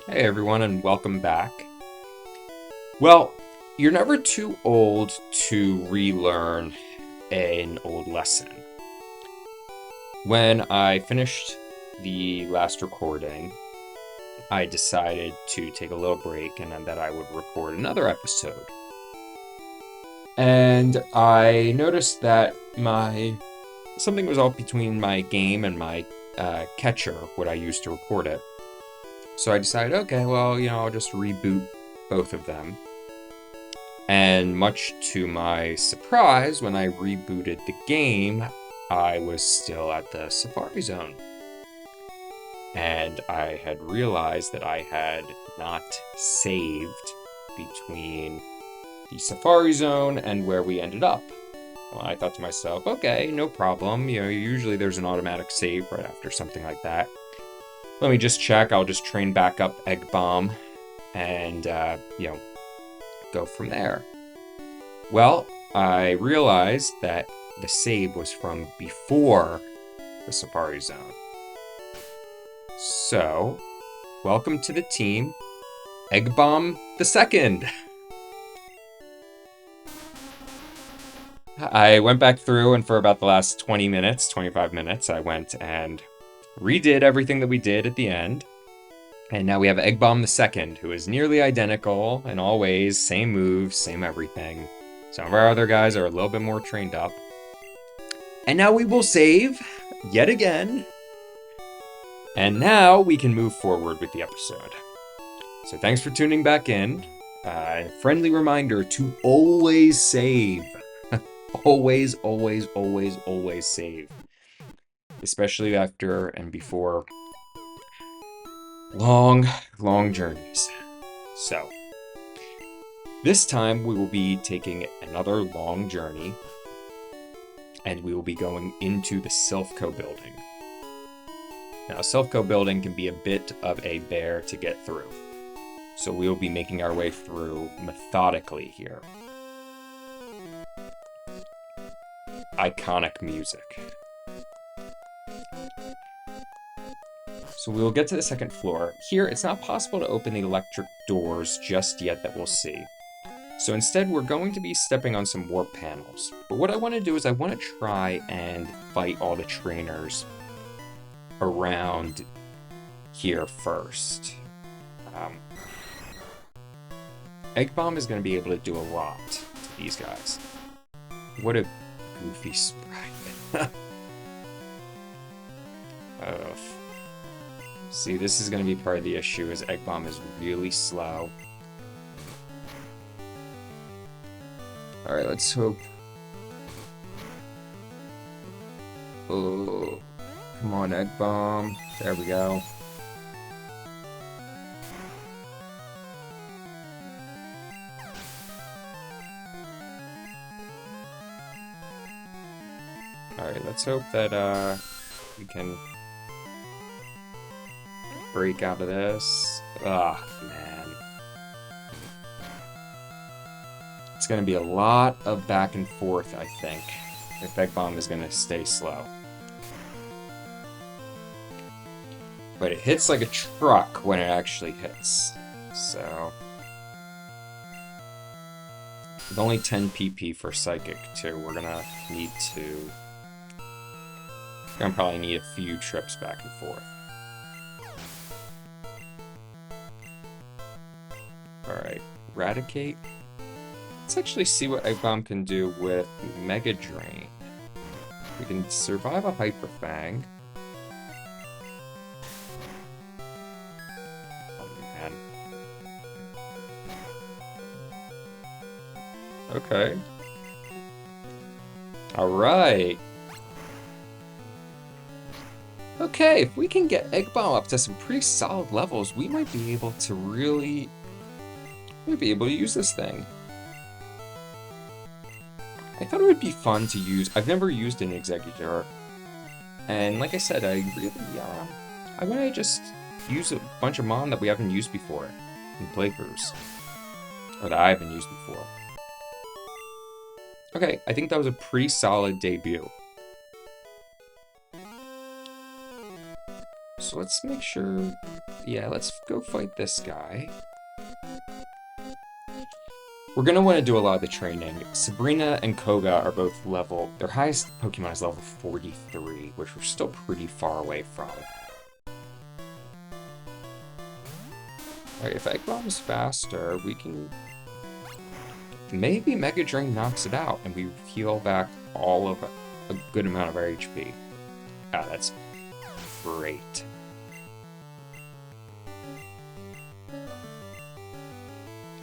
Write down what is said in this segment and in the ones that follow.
Hey everyone, and welcome back. Well, you're never too old to relearn an old lesson. When I finished the last recording, I decided to take a little break and then that I would record another episode. And I noticed that something was off between my game and my catcher, what I used to record it. So I decided, okay, well, I'll just reboot both of them. And much to my surprise, when I rebooted the game, I was still at the Safari Zone. And I had realized that I had not saved between the Safari Zone and where we ended up. Well, I thought to myself, okay, no problem. Usually there's an automatic save right after something like that. Let me just check. I'll just train back up Egg Bomb and, go from there. Well, I realized that the save was from before the Safari Zone. So, welcome to the team, Egg Bomb the Second. I went back through, and for about the last 20 minutes, 25 minutes, I went and redid everything that we did at the end. And now we have Egg Bomb the Second, who is nearly identical in all ways, same moves, same everything. Some of our other guys are a little bit more trained up. And now we will save, yet again. And now we can move forward with the episode. So thanks for tuning back in. Friendly reminder to always save. Always, always, always, always save. Especially after and before long, long journeys. So, this time we will be taking another long journey, and we will be going into the Silph Co building. Now, Silph Co building can be a bit of a bear to get through, so we will be making our way through methodically here. Iconic music. So we will get to the second floor. Here, it's not possible to open the electric doors just yet that we'll see. So instead, we're going to be stepping on some warp panels. But what I want to do is I want to try and fight all the trainers around here first. Egg Bomb is going to be able to do a lot to these guys. What a goofy sprite. See, this is going to be part of the issue, is Egg Bomb is really slow. Alright, let's hope. Oh, come on, Egg Bomb. There we go. Alright, let's hope that we can break out of this. Ah, man. It's going to be a lot of back and forth, I think, if Egg Bomb is going to stay slow. But it hits like a truck when it actually hits. So, with only 10 PP for Psychic, too, we're going to need to... We're going to probably need a few trips back and forth. Alright, Eradicate. Let's actually see what Egg Bomb can do with Mega Drain. We can survive a Hyper Fang. Oh, man. Okay. Alright. Okay, if we can get Egg Bomb up to some pretty solid levels, we might be able to really... We'd be able to use this thing. I thought it would be fun to use. I've never used an Executor. And like I said, I want to just use a bunch of Mon that we haven't used before in playthroughs. Or that I haven't used before. Okay, I think that was a pretty solid debut. So let's make sure... Yeah, let's go fight this guy. We're going to want to do a lot of the training. Sabrina and Koga are both level... Their highest Pokemon is level 43, which we're still pretty far away from. Alright, if Egg Bomb's faster, we can... Maybe Mega Drain knocks it out, and we heal back all of a good amount of our HP. Ah, that's great.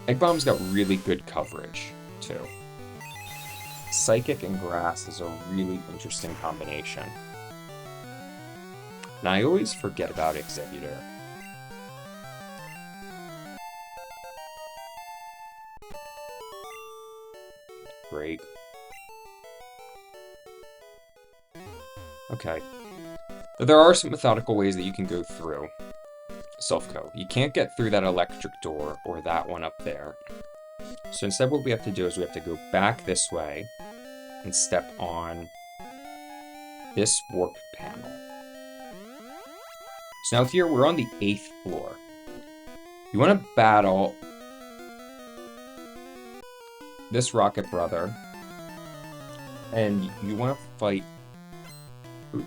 Egg Bomb's got really good coverage, too. Psychic and Grass is a really interesting combination. And I always forget about Executor. Great. Okay. There are some methodical ways that you can go through Silph Co. You can't get through that electric door or that one up there. So instead what we have to do is we have to go back this way and step on this warp panel. So now here we're on the 8th floor. You want to battle this Rocket Brother, and you want to fight...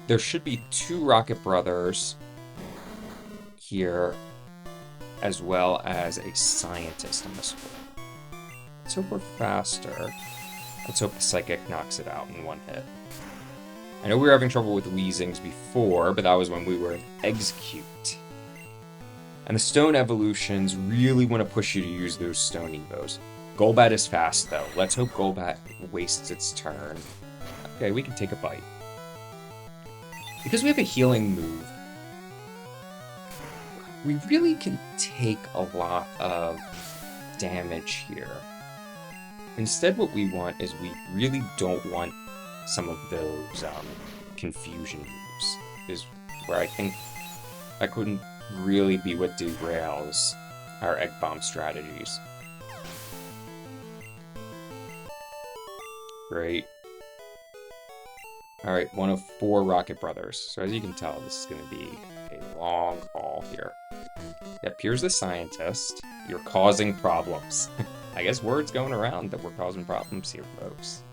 There should be 2 Rocket Brothers here, as well as a scientist on this floor. Let's hope we're faster. Let's hope the Psychic knocks it out in one hit. I know we were having trouble with Weezings before, but that was when we were in Execute. And the Stone evolutions really want to push you to use those Stone Evos. Golbat is fast, though. Let's hope Golbat wastes its turn. Okay, we can take a bite. Because we have a healing move, we really can take a lot of damage here. Instead, what we want is we really don't want some of those confusion moves. Is where I think that couldn't really be what derails our Egg Bomb strategies. Great. Alright, one of 4 Rocket Brothers. So as you can tell, this is going to be a long haul here. Yep, here's the scientist. You're causing problems. I guess word's going around that we're causing problems here, folks.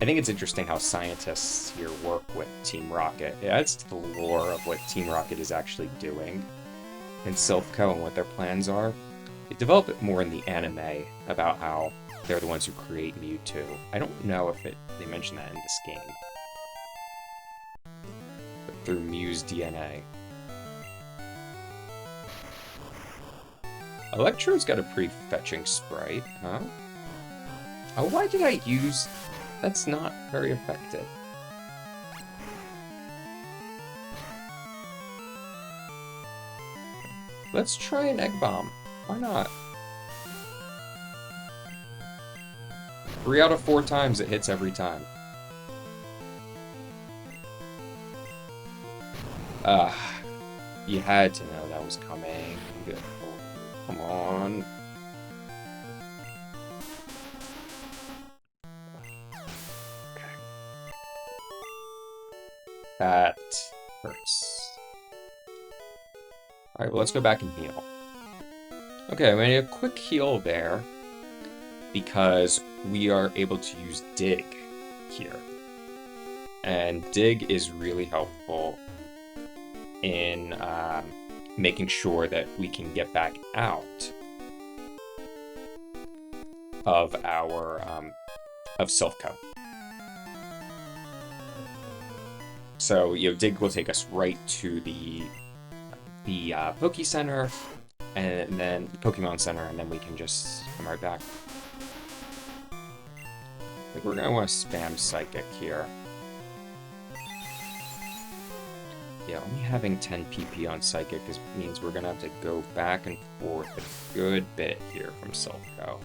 I think it's interesting how scientists here work with Team Rocket. It adds to the lore of what Team Rocket is actually doing in Silph Co and what their plans are. They develop it more in the anime about how they're the ones who create Mewtwo. I don't know if they mention that in this game. But through Mew's DNA. Electro's got a pretty fetching sprite, huh? Oh, why did I use... That's not very effective. Let's try an Egg Bomb. Why not? 3 out of 4 times it hits every time. You had to know that was coming. Good. Come on. Okay. That hurts. Alright, well, let's go back and heal. Okay, we need a quick heal there because we are able to use Dig here. And Dig is really helpful in making sure that we can get back out of our of Silph Co. So, you know, Dig will take us right to the Poke Center, and then the Pokemon Center, and then we can just come right back. I think we're gonna want to spam Psychic here. Yeah, only having 10 PP on Psychic means we're gonna have to go back and forth a good bit here from Silph Co.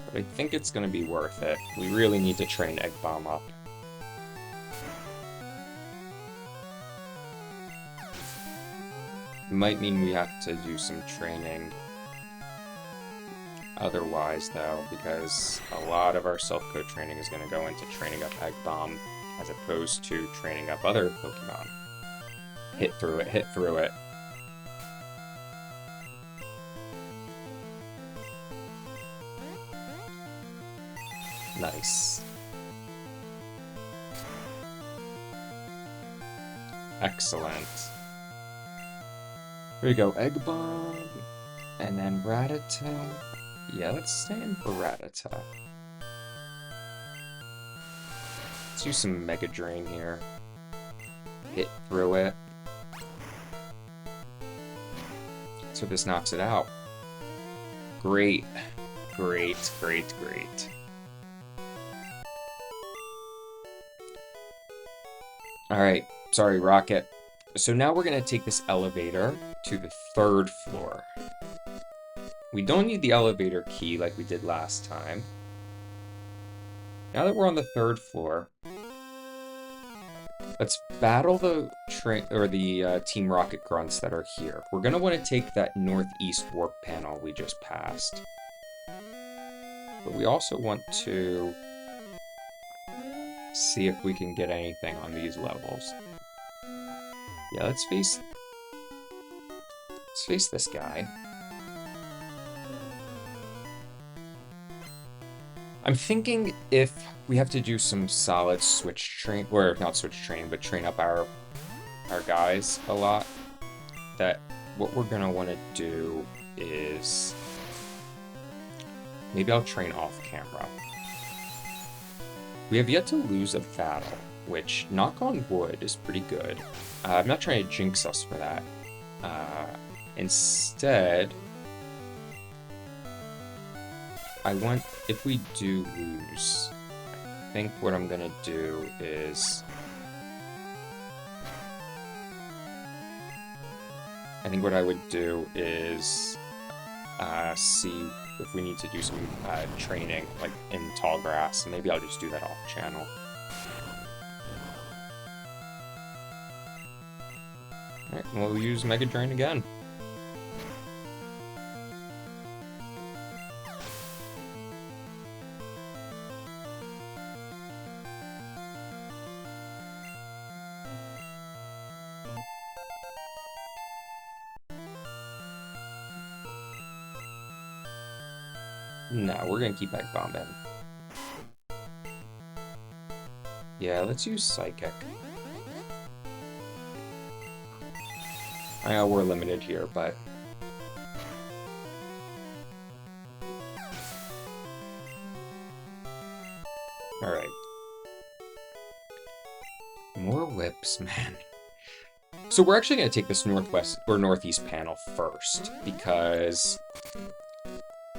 But I think it's gonna be worth it. We really need to train Egg Bomb up. It might mean we have to do some training otherwise, though, because a lot of our Silph Co training is going to go into training up Egg Bomb as opposed to training up other Pokemon. Hit through it, hit through it. Nice. Excellent. Here we go, Egg Bomb, and then Rattata. Yeah, let's stay in for Rattata. Let's use some Mega Drain here. Hit through it. So this knocks it out. Great. Great, great, great. Alright, sorry, Rocket. So now we're going to take this elevator to the 3rd floor. We don't need the elevator key like we did last time. Now that we're on the 3rd floor, let's battle the Team Rocket grunts that are here. We're going to want to take that northeast warp panel we just passed. But we also want to see if we can get anything on these levels. Yeah, let's face this guy. I'm thinking if we have to do some solid switch train, or not switch train, but train up our guys a lot, that what we're gonna want to do is maybe I'll train off camera. We have yet to lose a battle, which, knock on wood, is pretty good. I'm not trying to jinx us for that. Instead, I want, if we do lose, I think what I'm gonna do is... I think what I would do is see if we need to do some training, like in tall grass, and maybe I'll just do that off channel. Alright, we'll use Mega Drain again. No, we're gonna keep Egg Bomb in. Yeah, let's use Psychic. I know we're limited here, but... Alright. More whips, man. So we're actually going to take this northwest or northeast panel first, because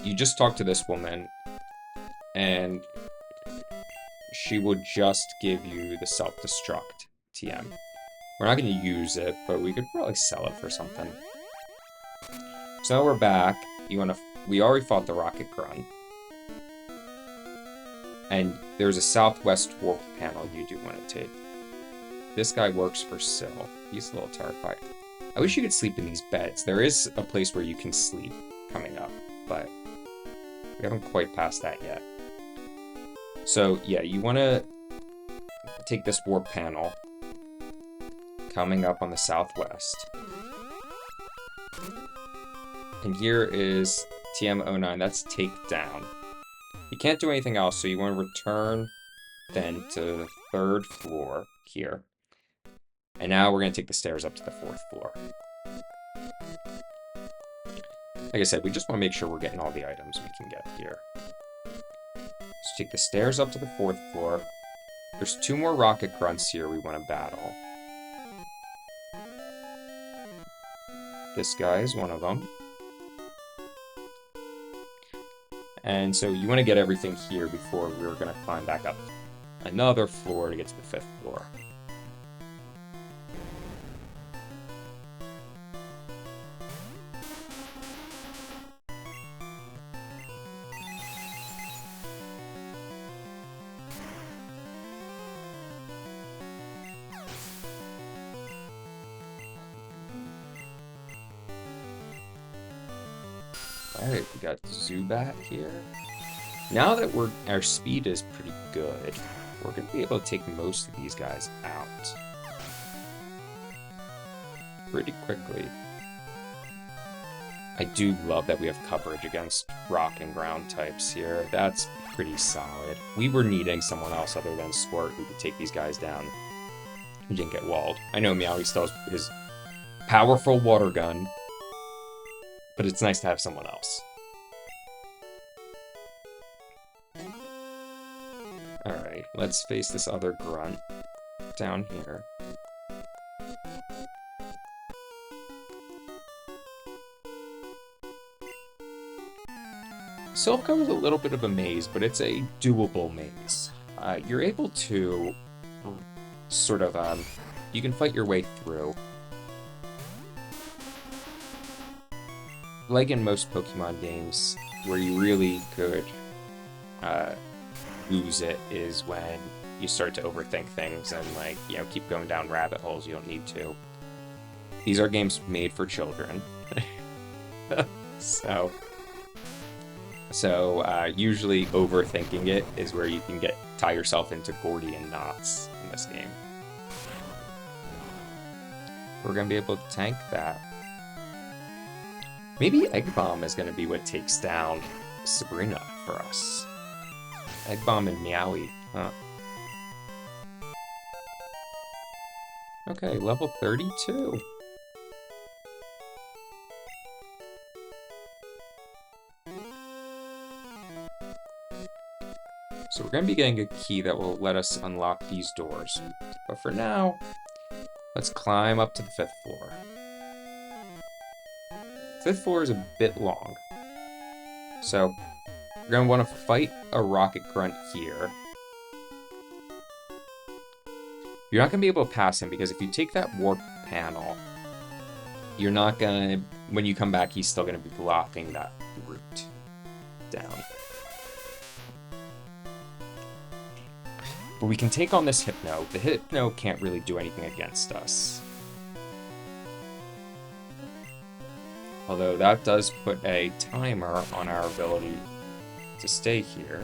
you just talk to this woman, and she will just give you the self-destruct TM. We're not going to use it, but we could probably sell it for something. So now we're back. We already fought the Rocket Grunt. And there's a southwest warp panel you do want to take. This guy works for Sil. He's a little terrified. I wish you could sleep in these beds. There is a place where you can sleep coming up, but we haven't quite passed that yet. So yeah, you want to take this warp panel coming up on the southwest. And here is TM09, that's take down. You can't do anything else, so you want to return then to the 3rd floor here. And now we're going to take the stairs up to the 4th floor. Like I said, we just want to make sure we're getting all the items we can get here. Let's take the stairs up to the 4th floor. There's 2 more Rocket Grunts here we want to battle. This guy is one of them. And so you want to get everything here before we're going to climb back up another floor to get to the 5th floor. Alright, we got Zubat here. Now that our speed is pretty good, we're going to be able to take most of these guys out pretty quickly. I do love that we have coverage against rock and ground types here. That's pretty solid. We were needing someone else other than Squirt who could take these guys down. We didn't get walled. I know Meowie still has his powerful water gun, but it's nice to have someone else. Alright, let's face this other grunt down here. Silph Co is a little bit of a maze, but it's a doable maze. You're able to sort of, you can fight your way through. Like in most Pokemon games, where you really could lose it is when you start to overthink things and, like, you know, keep going down rabbit holes you don't need to. These are games made for children. So usually overthinking it is where you can tie yourself into Gordian knots in this game. We're going to be able to tank that. Maybe Egg Bomb is going to be what takes down Sabrina for us. Egg Bomb and Meowie, huh? Okay, level 32. So we're going to be getting a key that will let us unlock these doors. But for now, let's climb up to the 5th floor. 5th floor is a bit long. So we're going to want to fight a Rocket Grunt here. You're not going to be able to pass him because if you take that warp panel, you're not going to, when you come back, he's still going to be blocking that route down. But we can take on this Hypno. The Hypno can't really do anything against us. Although that does put a timer on our ability to stay here.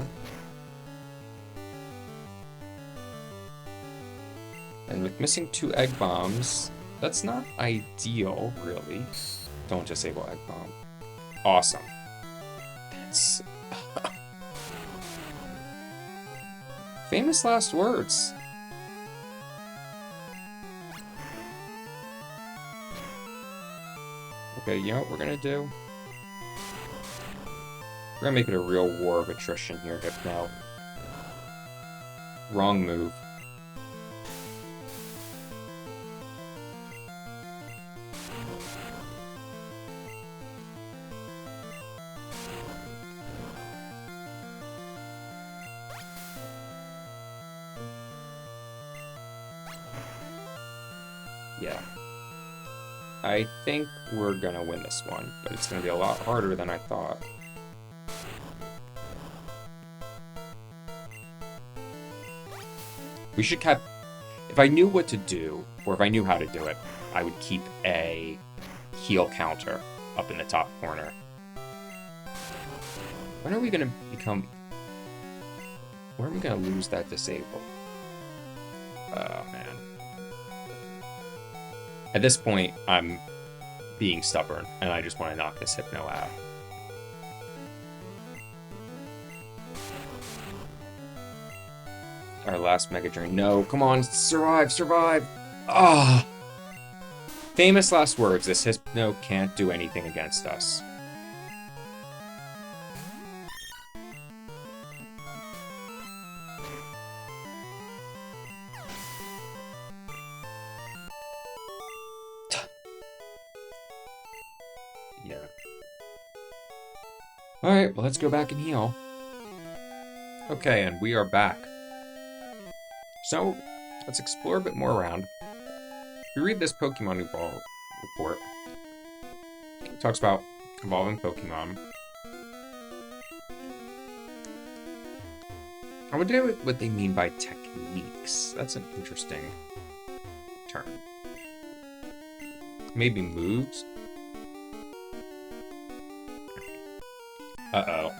And with missing 2 Egg Bombs, that's not ideal, really. Don't disable Egg Bomb. Awesome. That's... Famous last words. Okay, you know what we're gonna do? We're gonna make it a real war of attrition here, Hypno. Wrong move. Yeah. I think we're gonna win this one, but it's gonna be a lot harder than I thought. We should have... If I knew what to do, or if I knew how to do it, I would keep a heal counter up in the top corner. When are we gonna become... When are we gonna lose that disable? Oh, man. At this point, I'm being stubborn, and I just want to knock this Hypno out. Our last Mega Drain. No, come on, survive, survive! Ah! Famous last words. This Hypno can't do anything against us. Yeah. Alright, well, let's go back and heal. Okay, and we are back. So, let's explore a bit more around. We read this Pokemon report. It talks about evolving Pokemon. I wonder what they mean by techniques. That's an interesting term. Maybe moves? Uh-oh.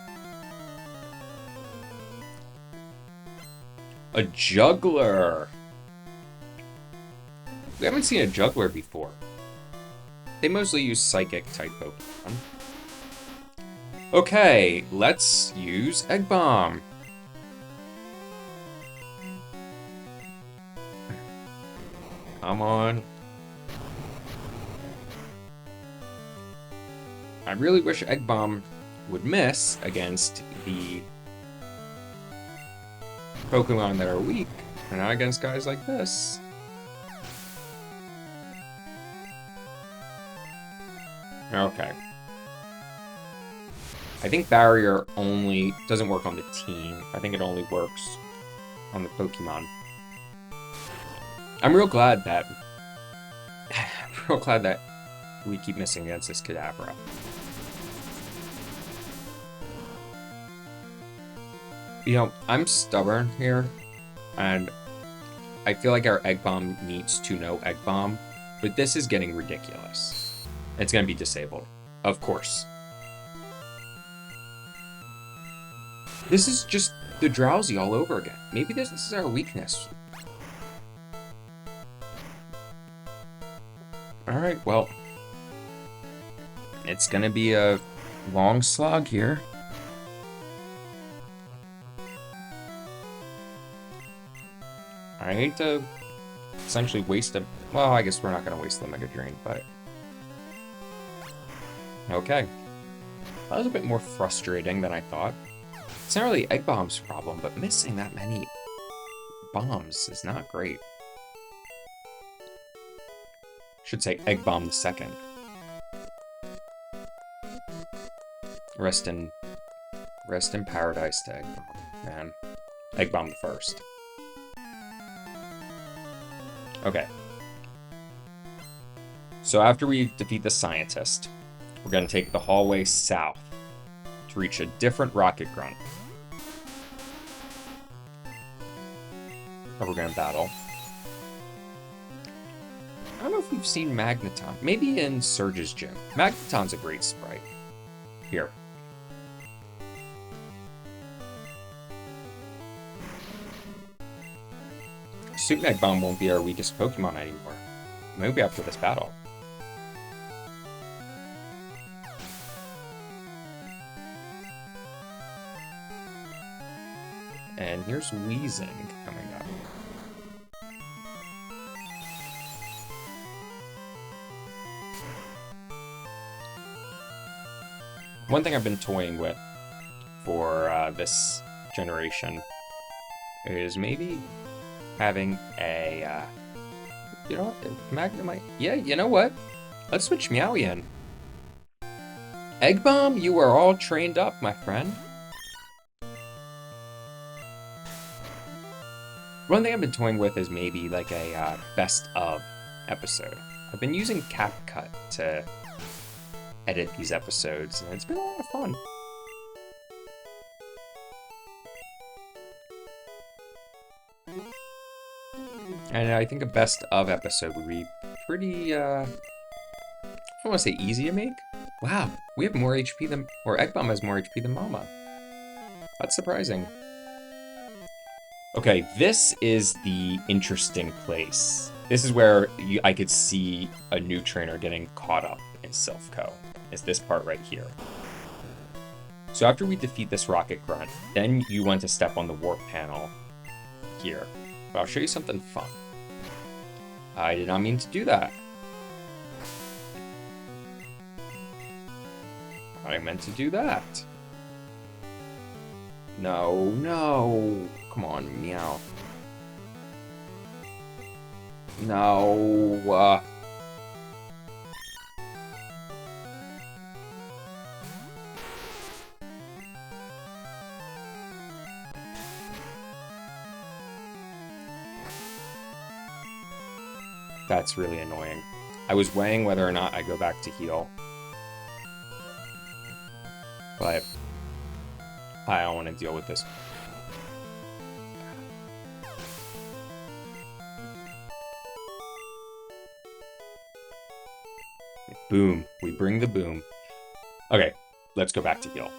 A juggler! We haven't seen a juggler before. They mostly use psychic-type Pokemon. Okay, let's use Egg Bomb. Come on. I really wish Egg Bomb would miss against the Pokemon that are weak, and not against guys like this. Okay. I think Barrier only doesn't work on the team. I think it only works on the Pokemon. I'm real glad that we keep missing against this Kadabra. You know, I'm stubborn here, and I feel like our Egg Bomb needs to know Egg Bomb, but this is getting ridiculous. It's gonna be disabled, of course. This is just the Drowsy all over again. Maybe this is our weakness. Alright, well, it's gonna be a long slog here. I hate to essentially waste a... Well, I guess we're not gonna waste the Mega Drain, but... Okay. That was a bit more frustrating than I thought. It's not really Egg Bomb's problem, but missing that many bombs is not great. Should say Egg Bomb the second. Rest in paradise to Egg Bomb, man. Egg Bomb the first. Okay. So after we defeat the scientist, we're gonna take the hallway south to reach a different Rocket Grunt. Or we're gonna battle. I don't know if we've seen Magneton. Maybe in Surge's gym. Magneton's a great sprite. Here. Super Egg Bomb won't be our weakest Pokemon anymore. Maybe after this battle. And here's Weezing coming up. One thing I've been toying with for this generation is maybe having a, you know, Magnemite. Yeah, you know what? Let's switch Meowie in. Egg Bomb, you are all trained up, my friend. One thing I've been toying with is maybe like a best of episode. I've been using CapCut to edit these episodes, and it's been a lot of fun. And I think a best of episode would be pretty, I don't want to say easy to make. Wow, we have more HP than, or Egg Bomb has more HP than Mama. That's surprising. Okay, this is the interesting place. This is where I could see a new trainer getting caught up in Silph Co. Is this part right here. So after we defeat this Rocket Grunt, then you want to step on the warp panel here. But I'll show you something fun. I did not mean to do that. I meant to do that. No, no. Come on, meow. No. That's really annoying. I was weighing whether or not I go back to heal. But I don't want to deal with this. Boom. We bring the boom. Okay, let's go back to heal.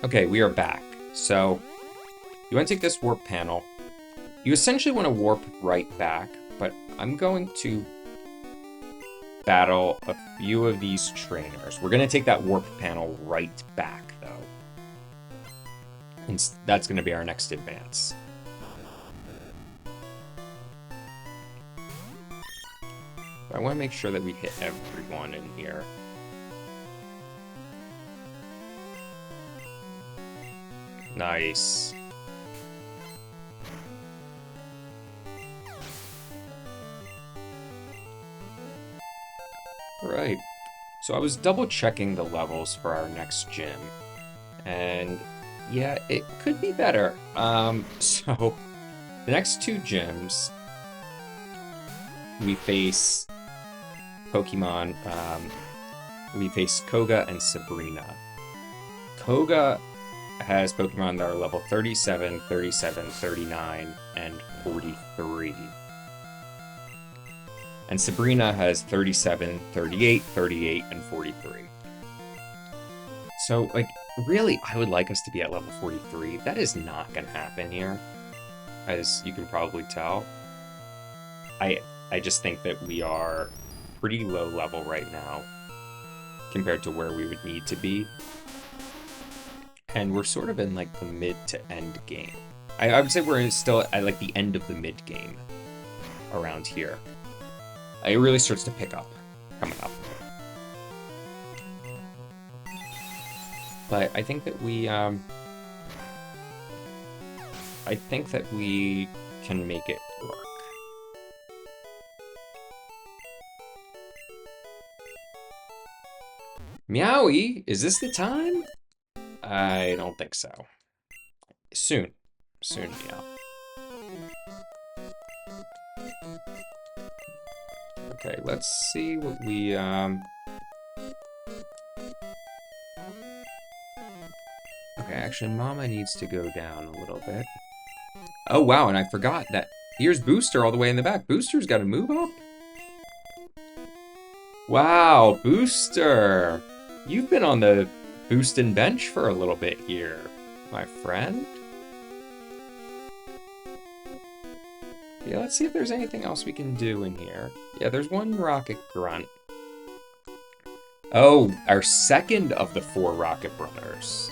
Okay, we are back. So, you want to take this warp panel. You essentially want to warp right back, but I'm going to battle a few of these trainers. We're going to take that warp panel right back, though. And that's going to be our next advance. But I want to make sure that we hit everyone in here. Nice. Alright. So I was double checking the levels for our next gym. And yeah, it could be better. So the next two gyms we face Pokemon, we face Koga and Sabrina. Koga has Pokemon that are level 37, 37, 39, and 43. And Sabrina has 37, 38, 38, and 43. So, like, really, I would like us to be at level 43. That is not going to happen here, as you can probably tell. I just think that we are pretty low level right now compared to where we would need to be. And we're sort of in, like, the mid to end game. I would say we're still at, like, the end of the mid game around here. It really starts to pick up coming up. But I think that we can make it work. Meowie, is this the time? I don't think so. Soon, meow. Okay, let's see what we, Okay, actually, Mama needs to go down a little bit. Oh, wow, and I forgot that here's Booster all the way in the back. Booster's got to move up? Wow, Booster! You've been on the boostin' bench for a little bit here, my friend. Yeah, let's see if there's anything else we can do in here. Yeah, there's one Rocket Grunt. Oh, our second of the 4 Rocket Brothers.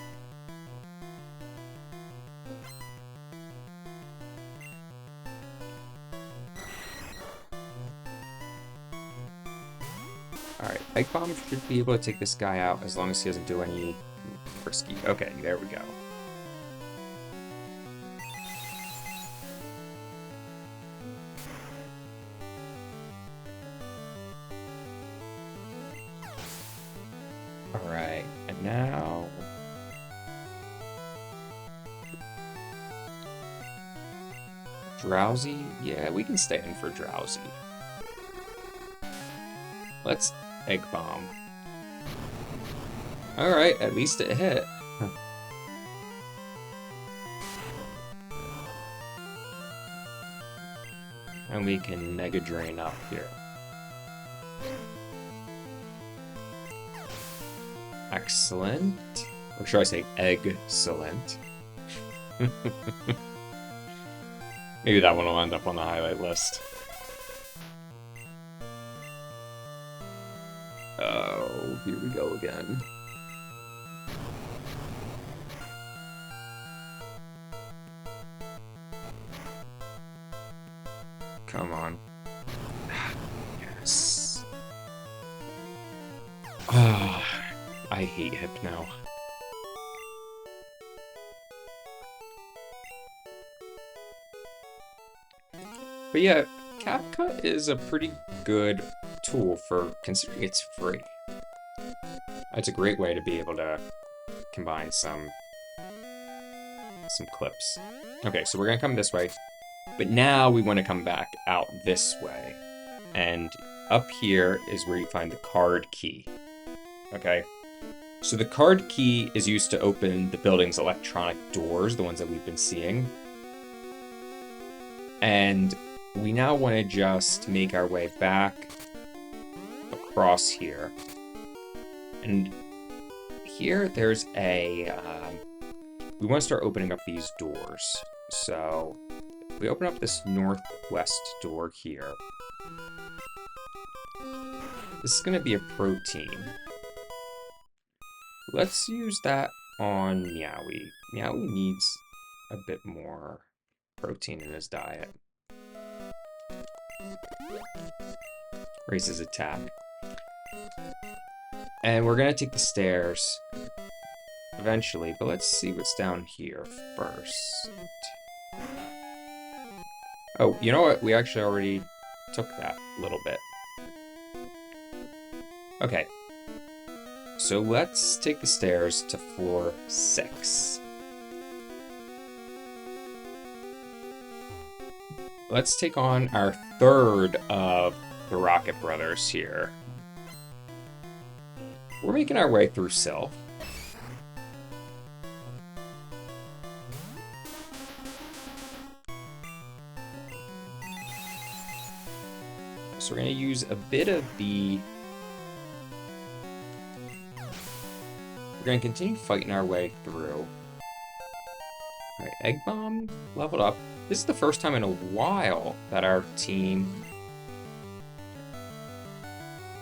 Alright, Egg Bomb should be able to take this guy out as long as he doesn't do any risky. Okay, there we go. Alright, and now... Drowsy? Yeah, we can stay in for Drowsy. Let's Egg Bomb. Alright, at least it hit. Huh. And we can Mega Drain up here. Excellent. Or should I say Egg-cellent? Maybe that one will end up on the highlight list. Oh, here we go again. Come on. Yes. Ah, I hate Hypno. But yeah, CapCut is a pretty good tool for considering it's free. That's a great way to be able to combine some clips. Okay, so we're gonna come this way, but now we want to come back out this way. And up here is where you find the card key. Okay, so the card key is used to open the building's electronic doors, the ones that we've been seeing. And we now want to just make our way back across here. And here there's a we want to start opening up these doors. So we open up this northwest door here. This is going to be a protein. Let's use that on Meowie. Meowie needs a bit more protein in his diet. Raises attack. And we're going to take the stairs eventually, but let's see what's down here first. Oh, you know what? We actually already took that little bit. Okay. So let's take the stairs to floor 6. Let's take on our third of the Rocket Brothers here. We're making our way through Silph. So we're going to use a bit of the... We're going to continue fighting our way through. Alright, Egg Bomb leveled up. This is the first time in a while that our team...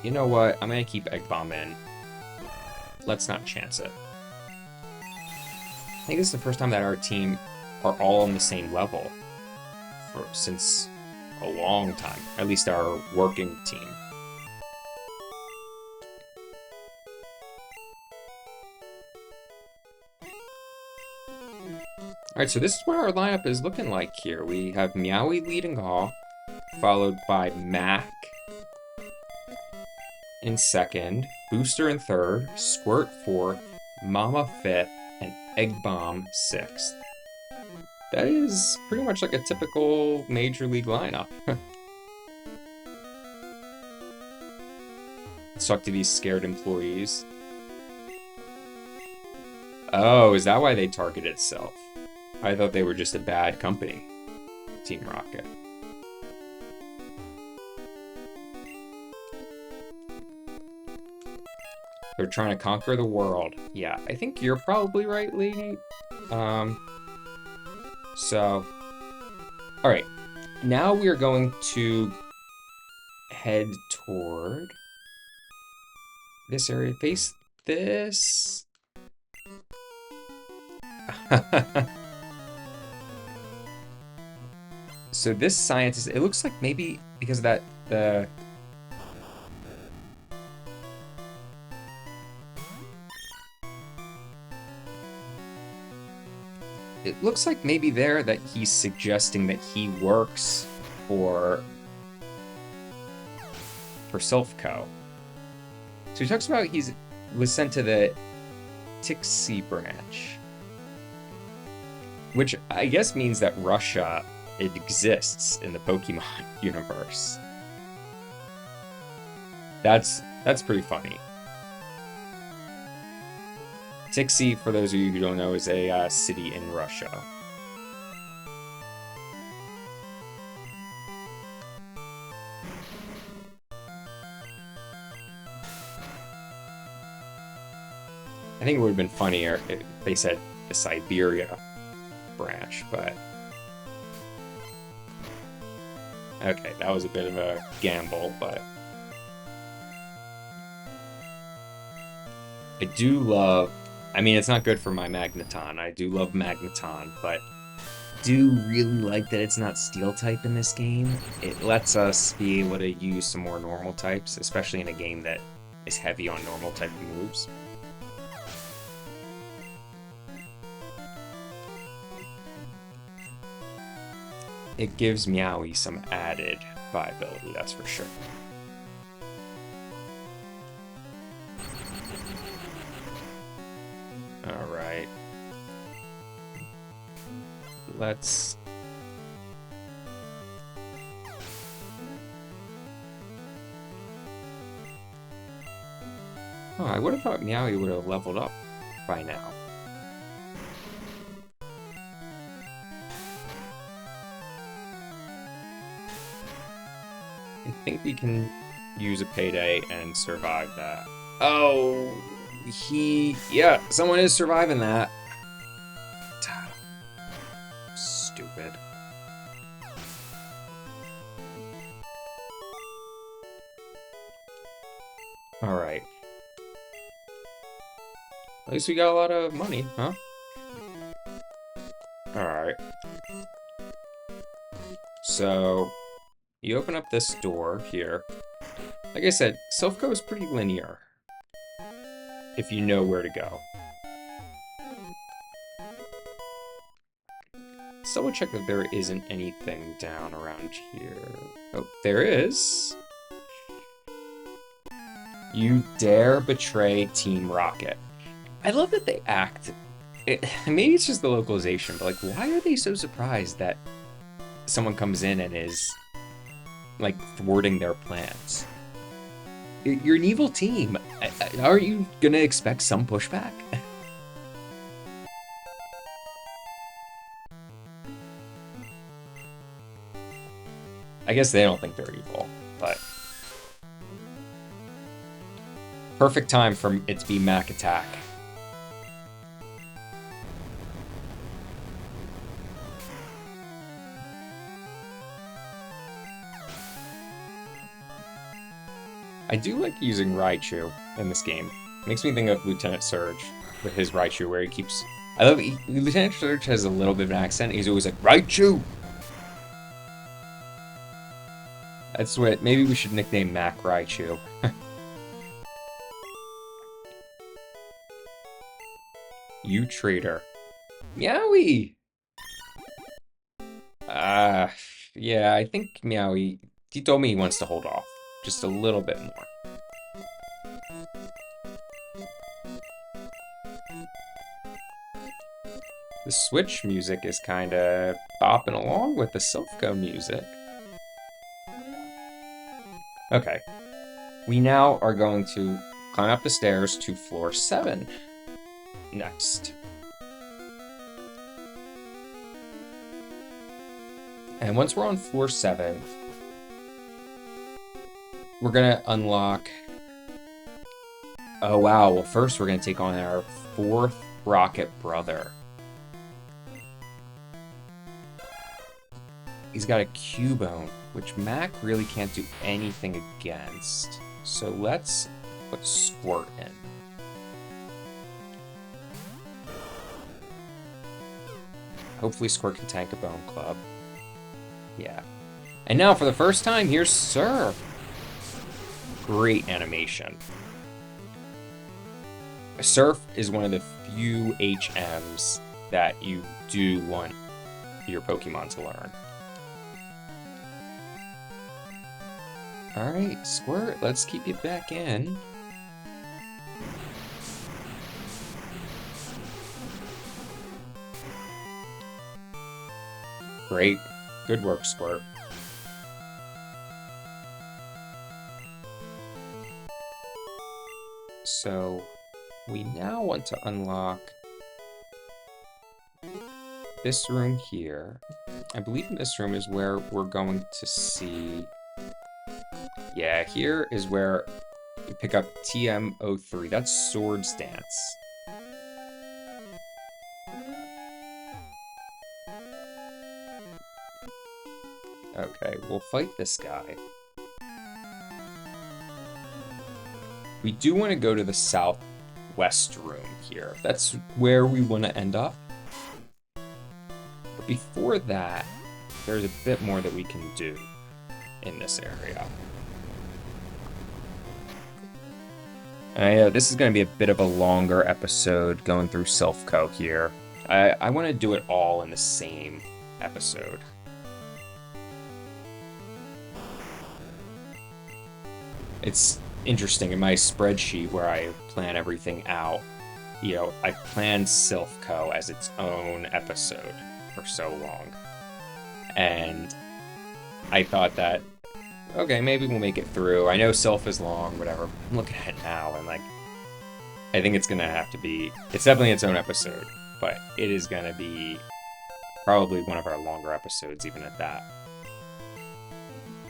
You know what? I'm going to keep Egg Bomb in. Let's not chance it. I think this is the first time that our team are all on the same level since a long time. At least our working team. Alright, so this is what our lineup is looking like here. We have Meowie leading off, followed by Mac in second, Booster in third, Squirt fourth, Mama fifth, and Egg Bomb sixth. That is pretty much like a typical Major League lineup. Let's talk to these scared employees. Oh, is that why they targeted Silph? I thought they were just a bad company. Team Rocket. They're trying to conquer the world. Yeah, I think you're probably right, lady. So, alright. Now we are going to head toward this area. Face this. So this scientist, it looks like maybe because of that, it looks like maybe there that he's suggesting that he works for Silph Co. So he talks about was sent to the Tixie branch, which I guess means that Russia, it exists in the Pokemon universe. That's pretty funny. Tixie, for those of you who don't know, is a city in Russia. I think it would have been funnier if they said the Siberia branch, but... Okay, that was a bit of a gamble, but... I do love... I mean, it's not good for my Magneton. I do love Magneton, but do really like that it's not Steel type in this game. It lets us be able to use some more normal types, especially in a game that is heavy on normal type moves. It gives Meowie some added viability, that's for sure. Alright. Let's... Oh, I would have thought Meowie would have leveled up by now. I think we can use a payday and survive that. Oh, yeah, someone is surviving that. Alright. At least we got a lot of money, huh? Alright. So, you open up this door here. Like I said, Silph Co is pretty linear, if you know where to go. Let's double check that there isn't anything down around here. Oh, there is. You dare betray Team Rocket. I love that they act. Maybe it's just the localization, but like, why are they so surprised that someone comes in and is like thwarting their plans? You're an evil team. Aren't you gonna expect some pushback? I guess they don't think they're evil, but perfect time for it to be Mac Attack. I do like using Raichu in this game. Makes me think of Lieutenant Surge with his Raichu, where he keeps... I love Lieutenant Surge has a little bit of an accent. He's always like, Raichu! That's what... Maybe we should nickname Mac Raichu. You traitor. Meowie! Yeah, I think Meowie... He told me he wants to hold off. Just a little bit more. The Switch music is kind of bopping along with the Silph Co music. Okay. We now are going to climb up the stairs to floor 7 next. And once we're on floor 7, we're gonna unlock... Oh wow, well first we're gonna take on our 4th Rocket brother. He's got a Cubone, which Mac really can't do anything against. So let's put Squirt in. Hopefully Squirt can tank a Bone Club. Yeah. And now for the first time, here's Surf. Great animation. Surf is one of the few HMs that you do want your Pokemon to learn. Alright, Squirt, let's keep you back in. Great. Good work, Squirt. So, we now want to unlock this room here. I believe in this room is where we're going to see... Yeah, here is where we pick up TM03. That's Swords Dance. Okay, we'll fight this guy. We do want to go to the southwest room here. That's where we want to end up. But before that, there's a bit more that we can do in this area. And I know this is going to be a bit of a longer episode going through Silph Co here. I want to do it all in the same episode. It's interesting in my spreadsheet where I plan everything out. You know, I planned Silph Co as its own episode for so long. And I thought that, okay, maybe we'll make it through. I know Silph is long, whatever. I'm looking at it now, and like, I think it's gonna have to be, it's definitely its own episode, but it is gonna be probably one of our longer episodes, even at that.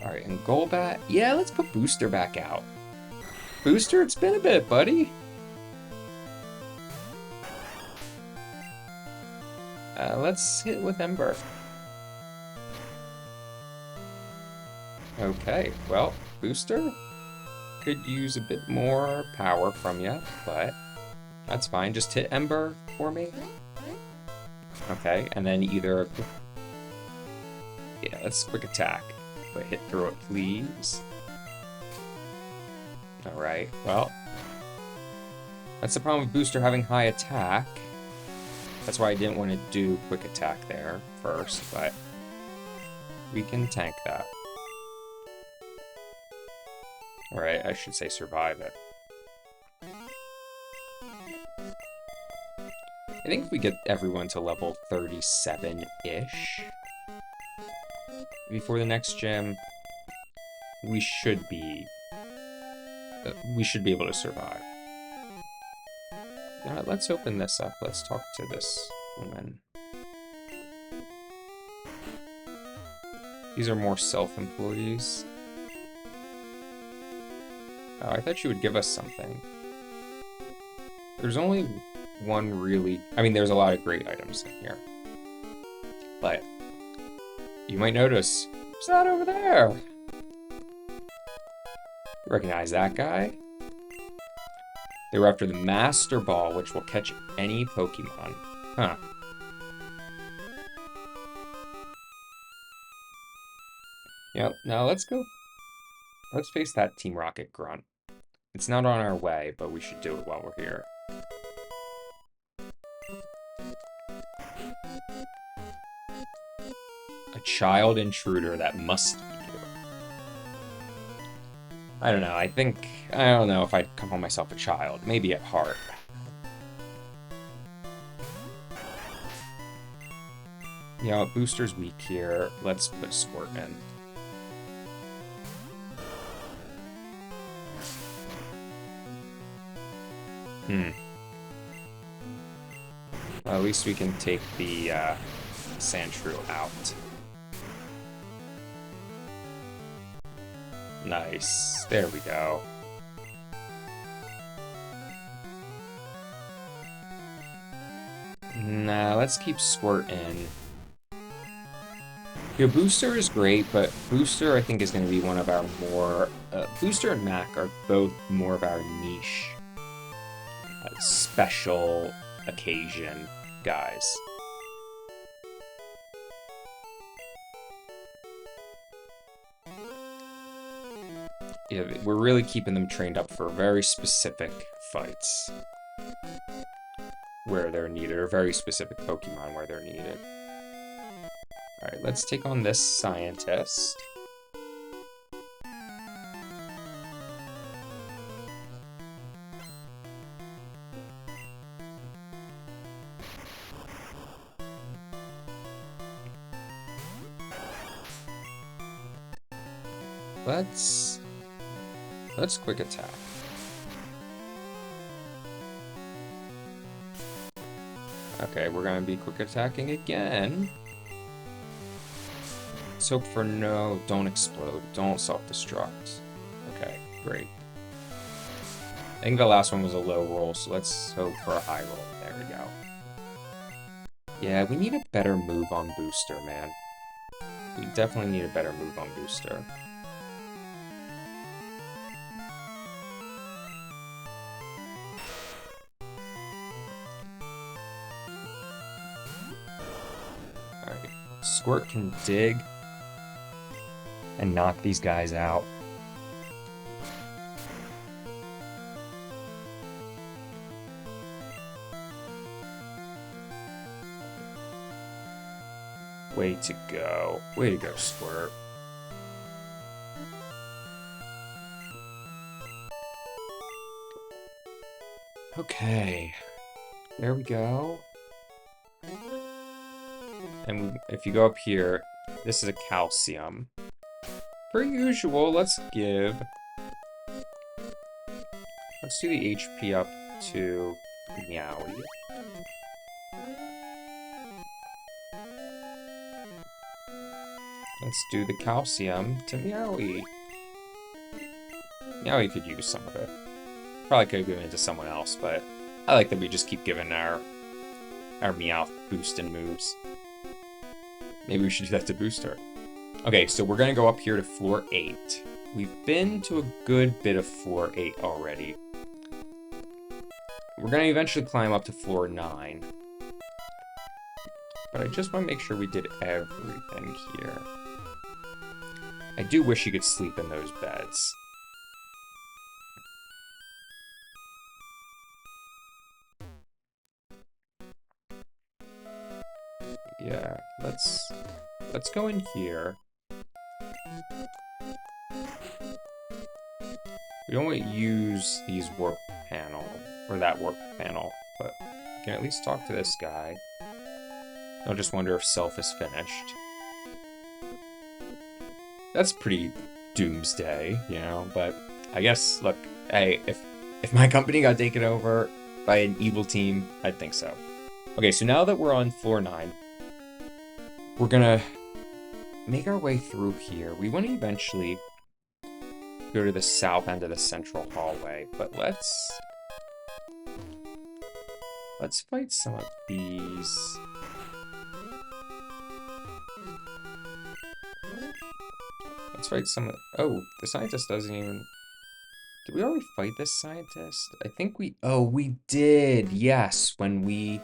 Alright, and Golbat, yeah, let's put Booster back out. Booster, it's been a bit, buddy. Let's hit with Ember. Okay, well, Booster, could use a bit more power from you, but that's fine. Just hit Ember for me. Okay, and then either... Yeah, let's quick attack. But hit through it, please. Alright, well... That's the problem with Booster having high attack. That's why I didn't want to do quick attack there first, but... We can tank that. Alright, I should say survive it. I think if we get everyone to level 37-ish before the next gym, we should be able to survive. You know what, let's open this up. Let's talk to this woman. These are more Silph employees. Oh, I thought she would give us something. There's only one really... I mean, there's a lot of great items in here. But you might notice, who's that over there? Recognize that guy? They were after the Master Ball, which will catch any Pokemon. Huh. Yep, now let's go. Let's face that Team Rocket grunt. It's not on our way, but we should do it while we're here. A child intruder, that must be you. I don't know, I don't know if I'd call myself a child. Maybe at heart. You know, Booster's weak here. Let's put Squirt in. Well, at least we can take the Sandshrew out. Nice. There we go. Nah, let's keep Squirt in. Your Booster is great, but Booster I think is going to be one of our more... Booster and Mac are both more of our niche, special occasion guys. Yeah, we're really keeping them trained up for very specific fights where they're needed, or very specific Pokemon where they're needed. Alright, let's take on this scientist. Let's quick attack. Okay, we're gonna be quick attacking again. Let's hope for no, don't explode, don't self-destruct. Okay, great. I think the last one was a low roll, so let's hope for a high roll. There we go. Yeah, we need a better move on Booster, man. We definitely need a better move on Booster. Alright, Squirt can dig and knock these guys out. Way to go. Way to go, Squirt. Okay. There we go. And if you go up here, this is a calcium. Per usual, let's do the HP up to Meowie. Let's do the calcium to Meowie. Meowie could use some of it. Probably could have given it to someone else, but I like that we just keep giving our Meowth boosting moves. Maybe we should do that to Booster. Okay, so we're gonna go up here to floor 8. we've been to a good bit of floor 8 already. We're going to eventually climb up to floor 9. But I just want to make sure we did everything here. I do wish you could sleep in those beds. Yeah, let's go in here. We don't want to use these warp panel, or that warp panel, but we can at least talk to this guy. I'll just wonder if Silph is finished. That's pretty doomsday, you know, but I guess, look, hey, if my company got taken over by an evil team, I'd think so. Okay, so now that we're on floor 9, we're gonna make our way through here. We want to eventually go to the south end of the central hallway, but let's fight some of these. Let's fight some of... Oh, the scientist doesn't even... Did we already fight this scientist? I think we... Oh, we did! Yes, when we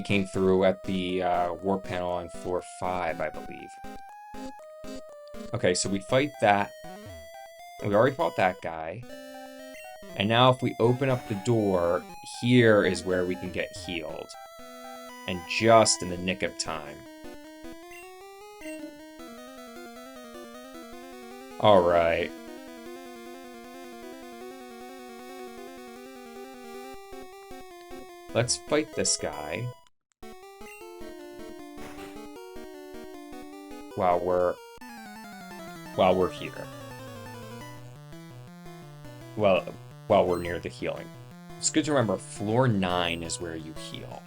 came through at the warp panel on floor 5, I believe. Okay, so we fight that. We already fought that guy. And now if we open up the door, here is where we can get healed. And just in the nick of time. Alright. Let's fight this guy. While we're here. Well, while we're near the healing. It's good to remember, floor 9 is where you heal.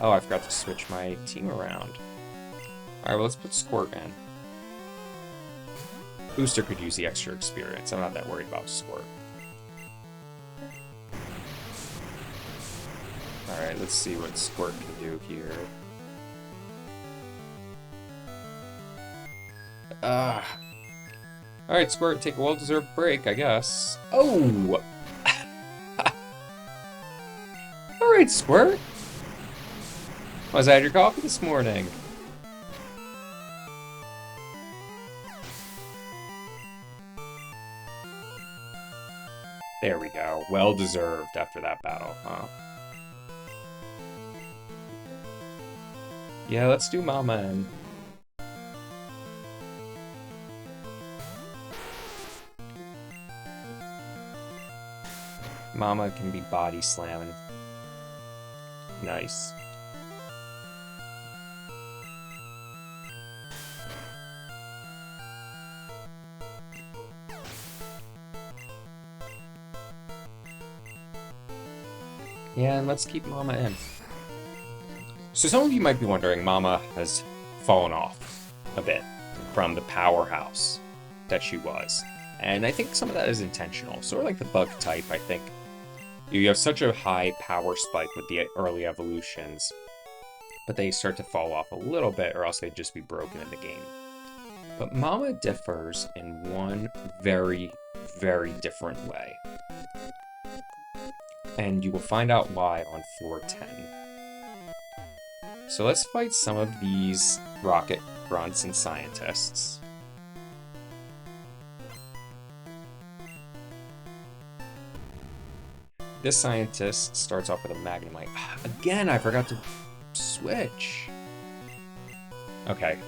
Oh, I forgot to switch my team around. Alright, well, let's put Squirt in. Booster could use the extra experience. I'm not that worried about Squirt. Alright, let's see what Squirt can do here. Alright, Squirt, take a well-deserved break, I guess. Oh! Alright, Squirt. Was I had your coffee this morning? There we go. Well-deserved after that battle, huh? Yeah, let's do Mama in. Mama can be body slamming. Nice. Yeah, and let's keep Mama in. So some of you might be wondering, Mama has fallen off a bit from the powerhouse that she was. And I think some of that is intentional. Sort of like the bug type, I think. You have such a high power spike with the early evolutions, but they start to fall off a little bit, or else they'd just be broken in the game. But Mama differs in one very, very different way. And you will find out why on floor 10. So let's fight some of these rocket grunts and scientists. This scientist starts off with a Magnemite. Again, I forgot to switch. Okay.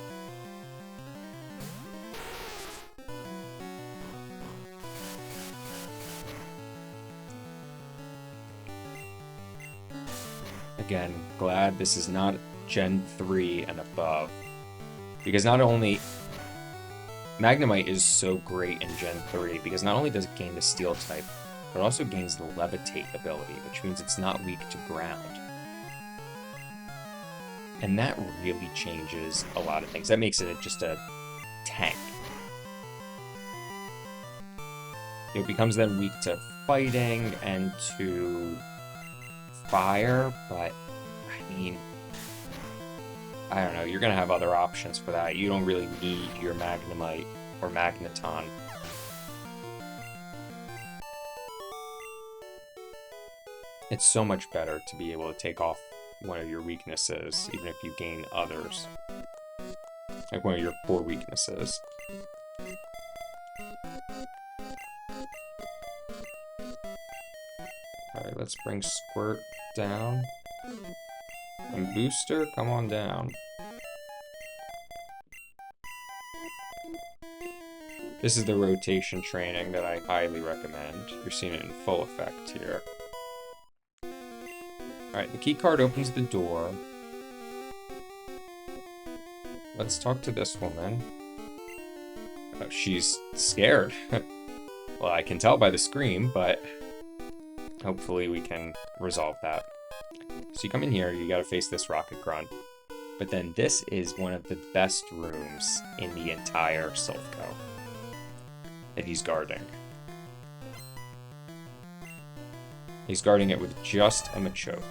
Again, glad this is not Gen 3 and above. Because not only... Magnemite is so great in Gen 3, because not only does it gain the Steel type, but it also gains the Levitate ability, which means it's not weak to ground. And that really changes a lot of things. That makes it just a tank. It becomes then weak to fighting and to fire, but, I mean, I don't know, you're gonna have other options for that. You don't really need your Magnemite or Magneton. It's so much better to be able to take off one of your weaknesses, even if you gain others. Like one of your core weaknesses. Alright, let's bring Squirt down. And Booster, come on down. This is the rotation training that I highly recommend. You're seeing it in full effect here. Alright, the key card opens the door. Let's talk to this woman. Oh, she's scared. Well, I can tell by the scream, but hopefully we can resolve that. So you come in here, you gotta face this Rocket Grunt. But then this is one of the best rooms in the entire Silph Co that he's guarding. He's guarding it with just a Machoke.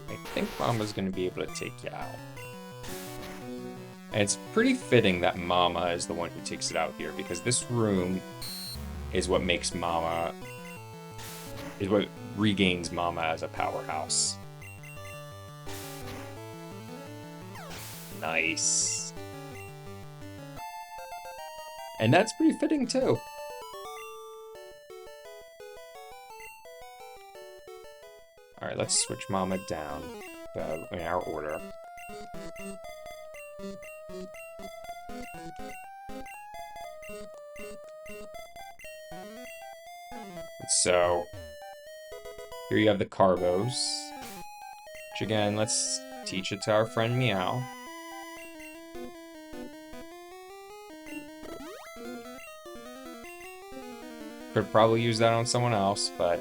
I think Mama's gonna be able to take you out. And it's pretty fitting that Mama is the one who takes it out here, because this room is what makes Mama... is what regains Mama as a powerhouse. Nice. And that's pretty fitting, too. Alright, let's switch Mama down in our order. So, here you have the Carbos. Which again, let's teach it to our friend Meow. Could probably use that on someone else, but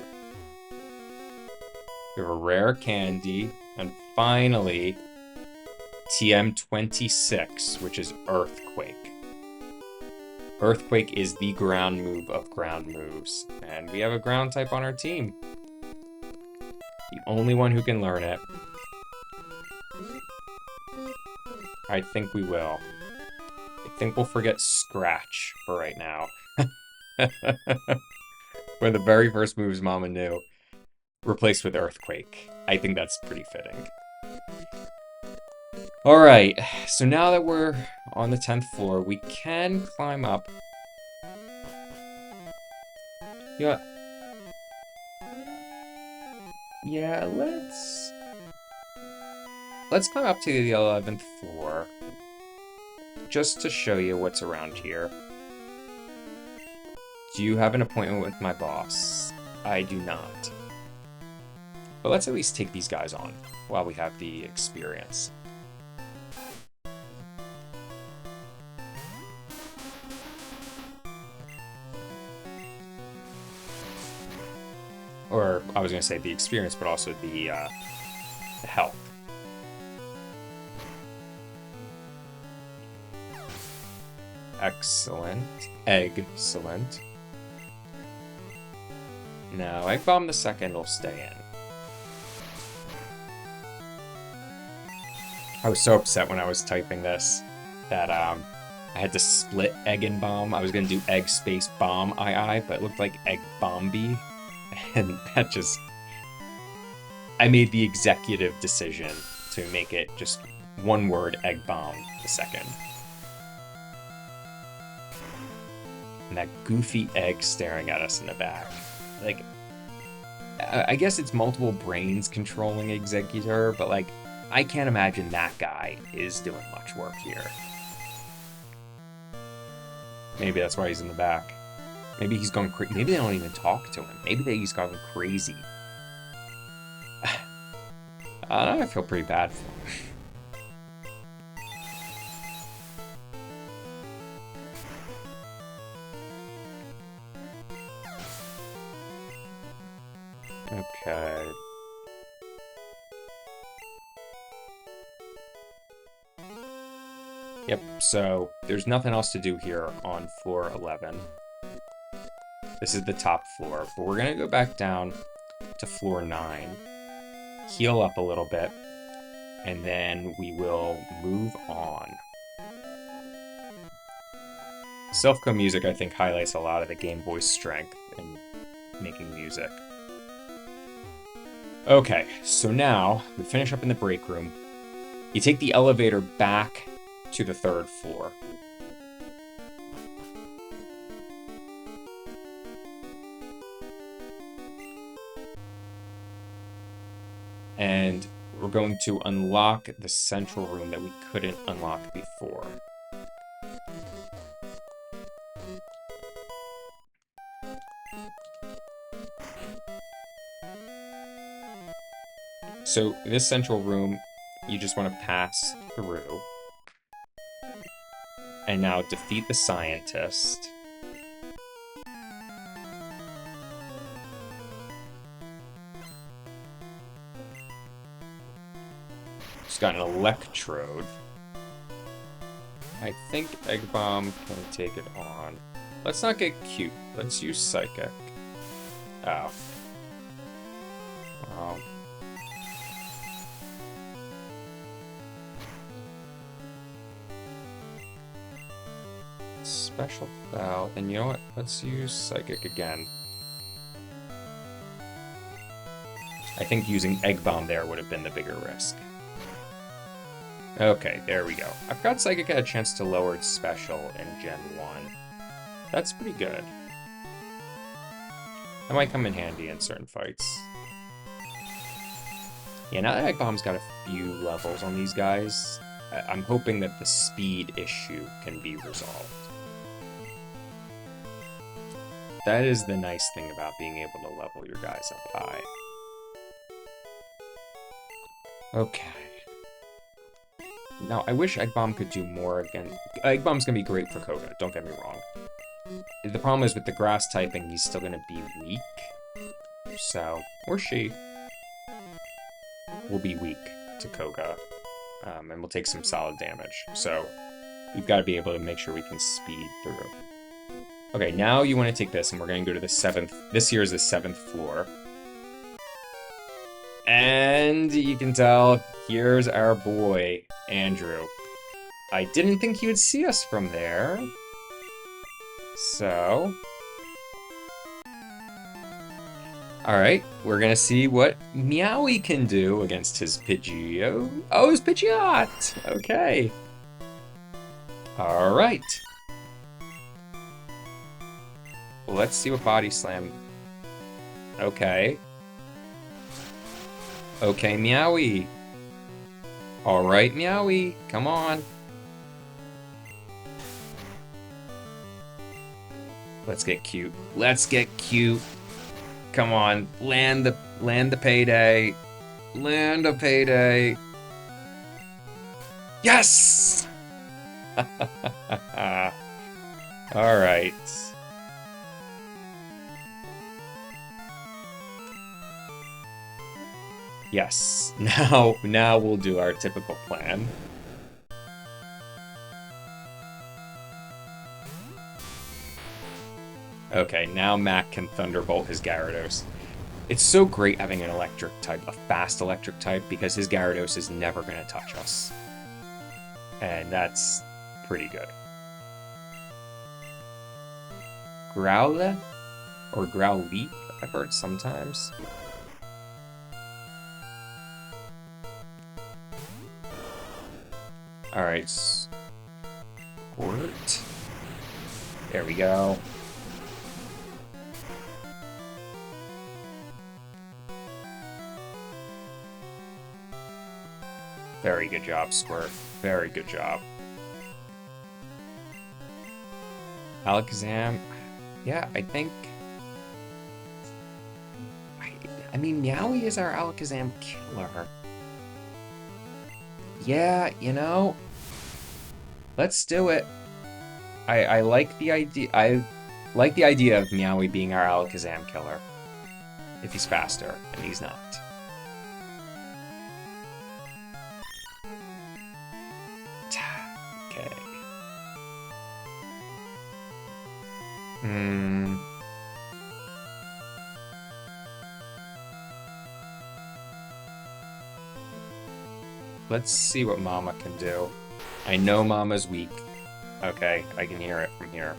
we have a rare candy, and finally, TM26, which is Earthquake. Earthquake is the ground move of ground moves, and we have a ground type on our team. The only one who can learn it. I think we will. I think we'll forget Scratch for right now. One of the very first moves Mama knew. Replaced with Earthquake. I think that's pretty fitting. Alright, so now that we're on the 10th floor, we can climb up. Yeah, let's climb up to the 11th floor. Just to show you what's around here. Do you have an appointment with my boss? I do not. But let's at least take these guys on while we have the experience. Or, I was going to say the experience, but also the health. Excellent. Excellent. No, Egg Bomb the second will stay in. I was so upset when I was typing this that I had to split Egg and Bomb. I was going to do Egg space Bomb II, but it looked like Egg Bomby. And that just... I made the executive decision to make it just one word, Egg Bomb the second. And that goofy egg staring at us in the back. Like, I guess it's multiple brains controlling Executor, but like, I can't imagine that guy is doing much work here. Maybe that's why he's in the back. Maybe he's gone crazy. Maybe they don't even talk to him. Maybe he's gone crazy. I feel pretty bad for him. Okay. Yep, so there's nothing else to do here on floor 11. This is the top floor, but we're gonna go back down to floor 9, heal up a little bit, And then we will move on. Silph Co music, I think, highlights a lot of the Game Boy's strength in making music. Okay, so now we finish up in the break room. You take the elevator back to the 3rd floor. And we're going to unlock the central room that we couldn't unlock before. So this central room, you just want to pass through. And now defeat the scientist. Just got an electrode. I think Egg Bomb can take it on. Let's not get cute. Let's use Psychic. Oh. Special foul. And you know what? Let's use Psychic again. I think using Egg Bomb there would have been the bigger risk. Okay, there we go. I forgot Psychic had a chance to lower its special in Gen 1. That's pretty good. That might come in handy in certain fights. Yeah, now that Egg Bomb's got a few levels on these guys, I'm hoping that the speed issue can be resolved. That is the nice thing about being able to level your guys up high. Okay. Now, I wish Egg Bomb could do more again. Egg Bomb's gonna be great for Koga, don't get me wrong. The problem is with the grass typing, he's still gonna be weak. So, or she will be weak to Koga. And will take some solid damage. So, we've got to be able to make sure we can speed through. Okay, now you want to take this, and we're going to go to the 7th. This here is the 7th floor. And you can tell, here's our boy, Andrew. I didn't think he would see us from there. So... Alright, we're gonna see what Meowie can do against his Pidgeot. Oh, his Pidgeot! Okay. Alright. Let's see what Body Slam... Okay. Okay, Meowie. Alright, Meowie. Come on. Let's get cute. Let's get cute. Come on, land the payday. Land a payday. Yes! All right. Yes. Now we'll do our typical plan. Okay, now Mac can Thunderbolt his Gyarados. It's so great having an electric type, a fast electric type, because his Gyarados is never going to touch us. And that's pretty good. Growlithe? Or Growlithe, I've heard sometimes. Alright. Squirt. There we go. Very good job, Squirt. Very good job. Alakazam. Yeah, I think... I mean, Meowie is our Alakazam killer. Yeah, you know... Let's do it. I like the idea... I like the idea of Meowie being our Alakazam killer. If he's faster, and he's not. Okay. let's see what Mama can do. I know Mama's weak. Okay, I can hear it from here.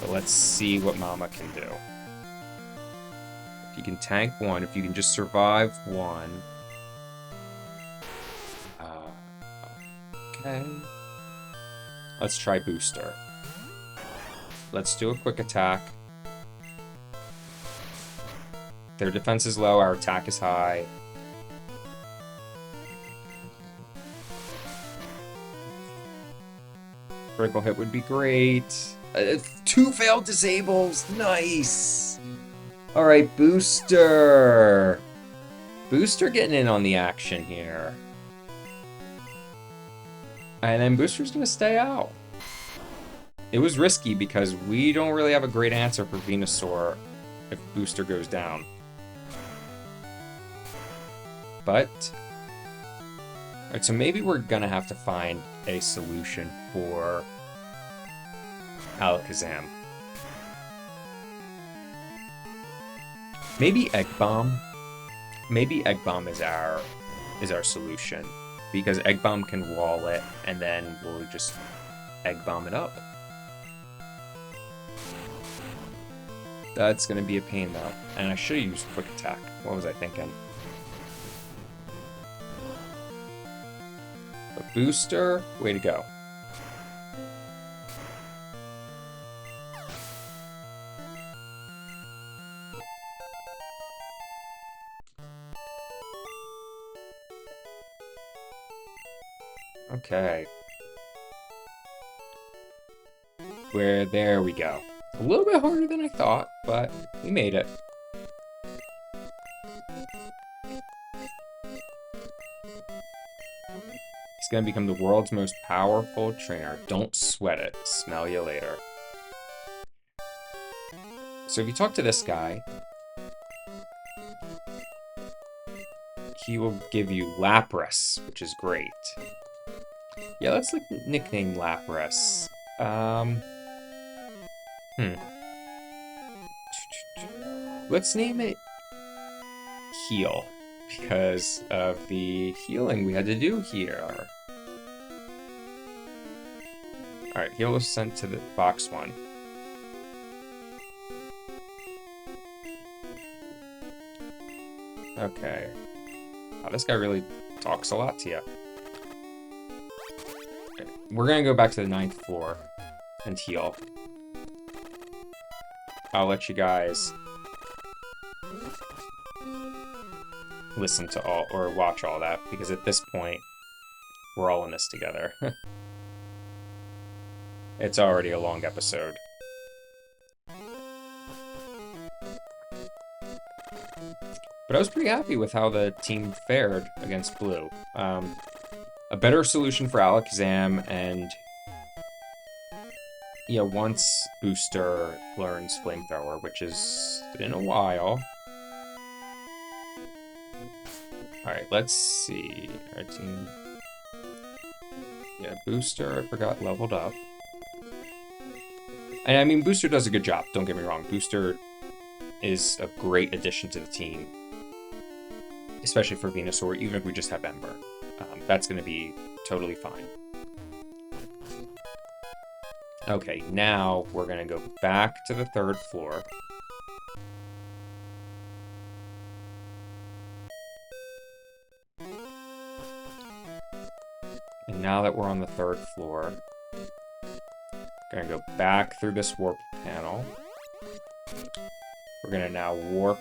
But let's see what Mama can do. If you can tank one, if you can just survive one. Okay. Let's try Booster. Let's do a quick attack. Their defense is low, our attack is high. Critical hit would be great. 2 failed disables. Nice. All right, Booster. Booster getting in on the action here. And then Booster's going to stay out. It was risky because we don't really have a great answer for Venusaur if Booster goes down. But... Alright, so maybe we're going to have to find a solution for Alakazam. Maybe Egg Bomb. Maybe Egg Bomb is our solution. Because Egg Bomb can wall it, and then we'll just Egg Bomb it up. That's going to be a pain, though. And I should have used Quick Attack. What was I thinking? But Booster, way to go. Okay. There we go. A little bit harder than I thought, but we made it. He's gonna become the world's most powerful trainer. Don't sweat it. Smell you later. So if you talk to this guy, he will give you Lapras, which is great. Yeah, let's nickname Lapras. Let's name it Heal, because of the healing we had to do here. Alright, Heal was sent to the box 1. Okay. Wow, this guy really talks a lot to you. Okay, we're gonna go back to the 9th floor and heal. I'll let you guys listen to all, or watch all that, because at this point, we're all in this together. It's already a long episode. But I was pretty happy with how the team fared against Blue. A better solution for Alakazam, and yeah, once Booster learns Flamethrower, which is in a while. Alright, let's see. Our team. Yeah, Booster, I forgot, leveled up. And I mean, Booster does a good job, don't get me wrong. Booster is a great addition to the team. Especially for Venusaur, even if we just have Ember. That's going to be totally fine. Okay, now we're going to go back to the 3rd floor. And now that we're on the 3rd floor, going to go back through this warp panel. We're going to now warp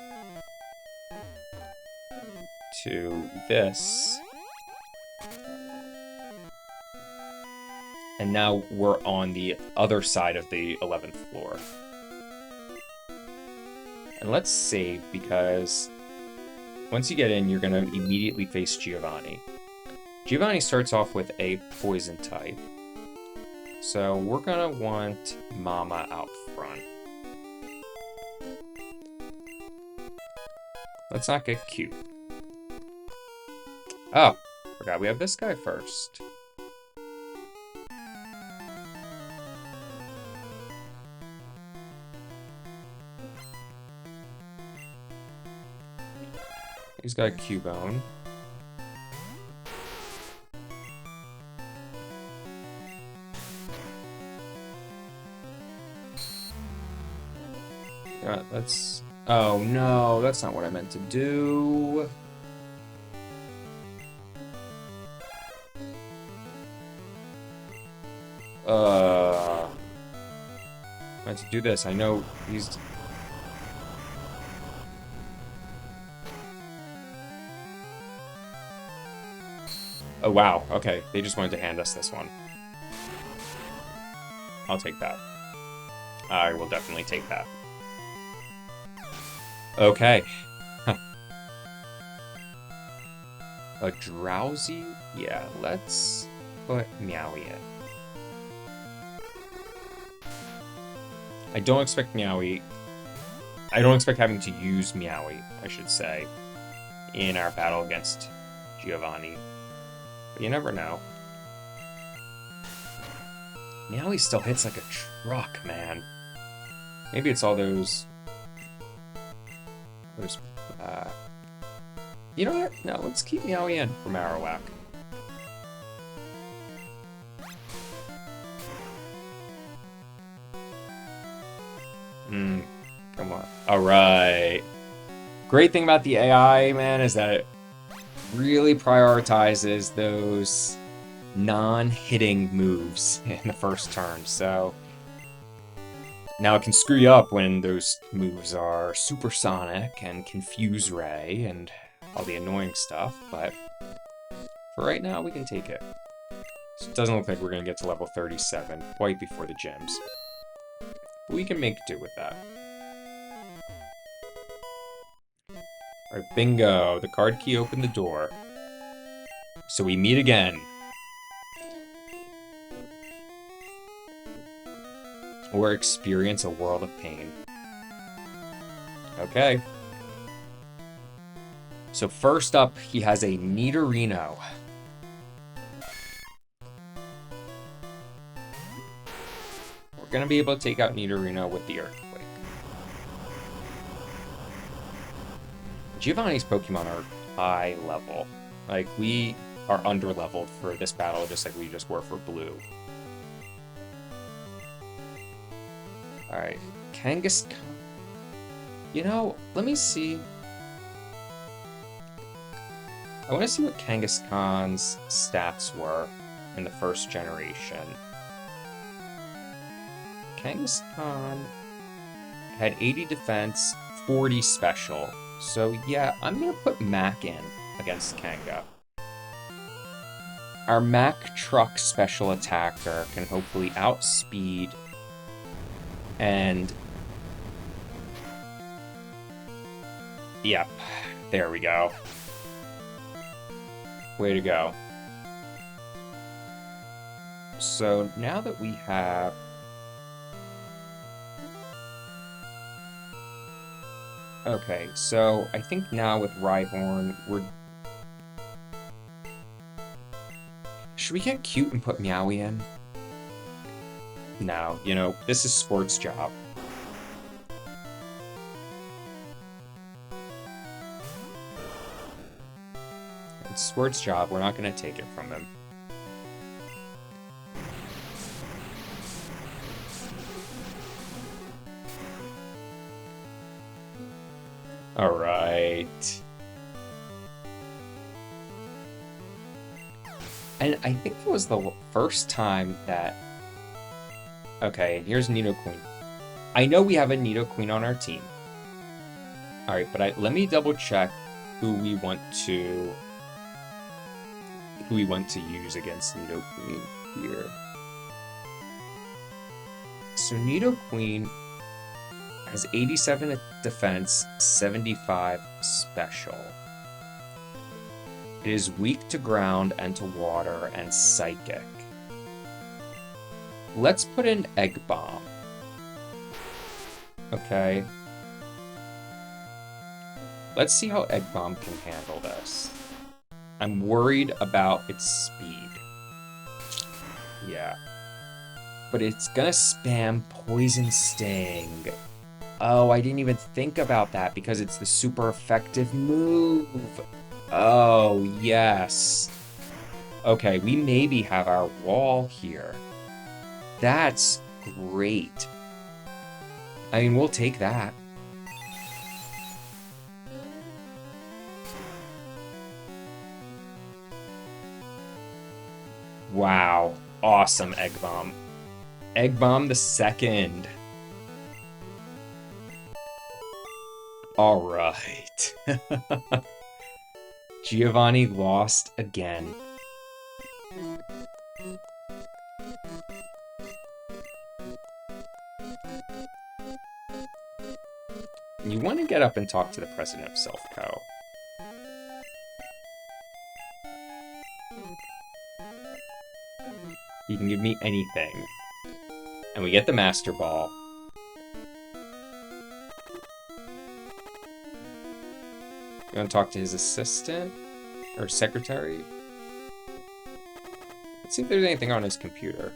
to this. And now we're on the other side of the 11th floor. And let's save, because once you get in, you're going to immediately face Giovanni. Giovanni starts off with a poison type. So we're going to want Mama out front. Let's not get cute. Oh, forgot we have this guy first. He's got Cubone. Let's... Oh, no, that's not what I meant to do. I meant to do this. I know he's... Oh, wow. Okay, they just wanted to hand us this one. I'll take that. I will definitely take that. Okay. Huh. A drowsy? Yeah, let's put Meowie in. I don't expect Meowie... I don't expect having to use Meowie, I should say, in our battle against Giovanni. But you never know. Meowie still hits like a truck, man. Maybe it's all those... You know what? No, let's keep Meowie in for Marowak. Come on. Alright. Great thing about the AI, man, is that it really prioritizes those non-hitting moves in the first turn, so... Now it can screw you up when those moves are supersonic and confuse Ray and all the annoying stuff, but for right now we can take it. So it doesn't look like we're going to get to level 37 quite before the gyms. But we can make do with that. Alright, bingo! The card key opened the door. So we meet again. Or experience a world of pain. Okay. So first up, he has a Nidorino. We're gonna be able to take out Nidorino with the Earthquake. Giovanni's Pokemon are high level. Like, we are under-leveled for this battle, just like we just were for Blue. Alright, Kangaskhan. You know, let me see. I want to see what Kangaskhan's stats were in the first generation. Kangaskhan had 80 defense, 40 special. So yeah, I'm going to put Mac in against Kanga. Our Mac Truck special attacker can hopefully outspeed and... Yep, there we go. Way to go. So now that we have... Okay, so I think now with Rhyhorn, we're... Should we get cute and put Meowie in? No, you know, this is Sports Job. It's Sports Job, we're not going to take it from him. Alright. And I think it was the first time that... Okay, here's Nidoqueen. I know we have a Nidoqueen on our team. Alright, but let me double check who we want to use against Nidoqueen here. So Nidoqueen has 87 defense, 75 special. It is weak to ground and to water and psychic. Let's put in Egg Bomb. Okay. Let's see how Egg Bomb can handle this. I'm worried about its speed. Yeah. But it's gonna spam Poison Sting. Oh, I didn't even think about that because it's the super effective move. Oh, yes. Okay, we maybe have our wall here. That's great. I mean, we'll take that. Wow. Awesome Egg Bomb. Egg Bomb the second. All right. Giovanni lost again. You want to get up and talk to the president of Silph Co. You can give me anything. And we get the Master Ball. You want to talk to his assistant? Or secretary? Let's see if there's anything on his computer.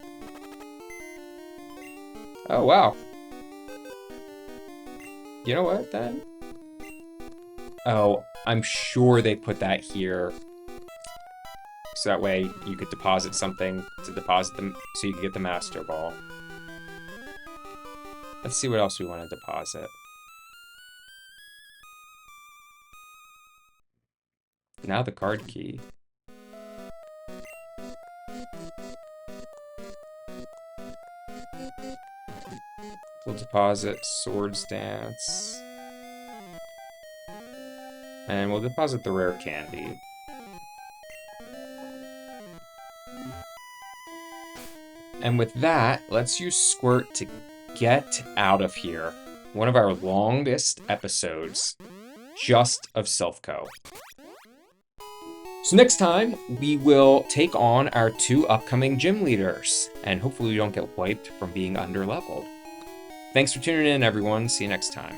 Oh, wow. You know what, then? Oh, I'm sure they put that here. So that way you could deposit something to deposit them, so you could get the Master Ball. Let's see what else we want to deposit. Now the card key. We'll deposit Swords Dance. And we'll deposit the rare candy. And with that, let's use Squirt to get out of here. One of our longest episodes just of Silph Co. So next time, we will take on our 2 upcoming gym leaders, and hopefully we don't get wiped from being underleveled. Thanks for tuning in, everyone. See you next time.